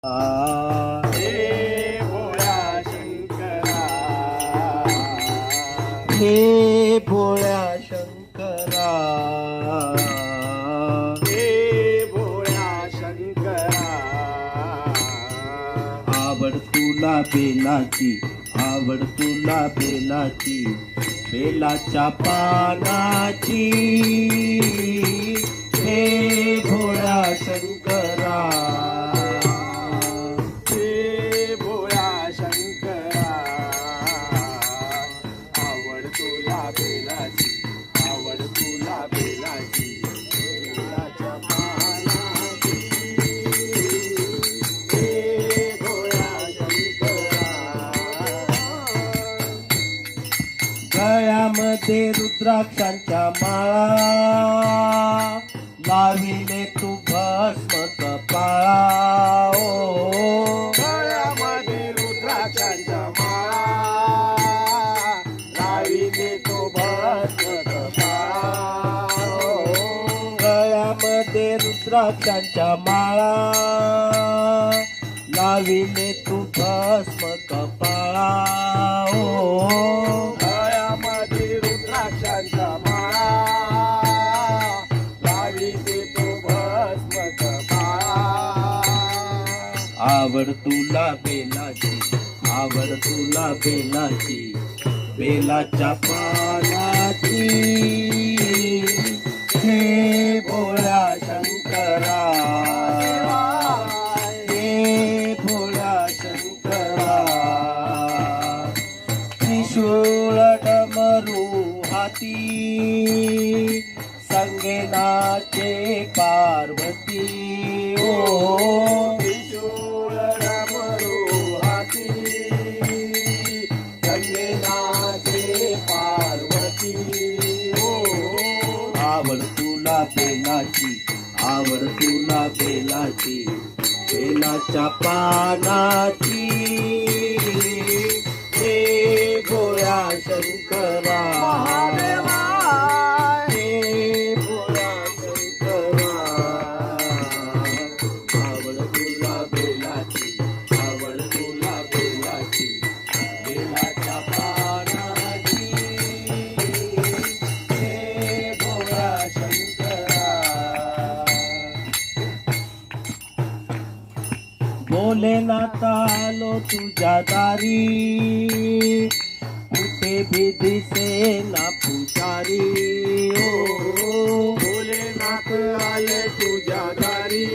हे भोळ्या शंकरा, हे भोळ्या शंकरा, हे भोळ्या शंकरा. आवड तुला बेलाची, आवड तुला बेलाची, बेलाच्या पानाची. हे भोळ्या शंकरा, हे भोळ्या शंकरा. आवड तुला बेलाची, आवड तुला बेलाची, बेलाच्या पानाची. हे भोळ्या शंकरा. गळ्यामध्ये रुद्राक्षांच्या माळा, लाविले तू भस्म कपाळा. ओ गळ्यामध्ये रुद्राक्षांच्या माळा, लाविले तो भस्म कपाळा. गळ्यामध्ये रुद्राक्षांच्या माळा, लाविले तू भस्म कपाळा. ओ गळ्यामध्ये रुद्राक्षांच्या माळा, लाविले तो भस्म कपाळा. आवड तुला बेलाची, आवड तुला बेलाची, बेलाच्या पानाची. हे भोळ्या शंकरा, हे भोळ्या शंकरा. त्रिशूळ डमरू हाती, संगे नाचे पार्वती. ओ त्रिशूळ डमरू हाती, संगे नाचे पार्वती. आवड तुला बेलाची, आवड तुला बेलाची, बेलाच्या पानाची. हे भोळ्या शंकरा, महादेवा. हे भोळ्या शंकरा. आवड तुला बेलाची, आवड तुला बेलाची, बेलाच्या पानाची. हे भोळ्या शंकरा. भोलेनाथ आलो तुझ्या दारी, कुठे भी दिसे ना पुजारी. ओ भोलेनाथ आले तुझ्या दारी,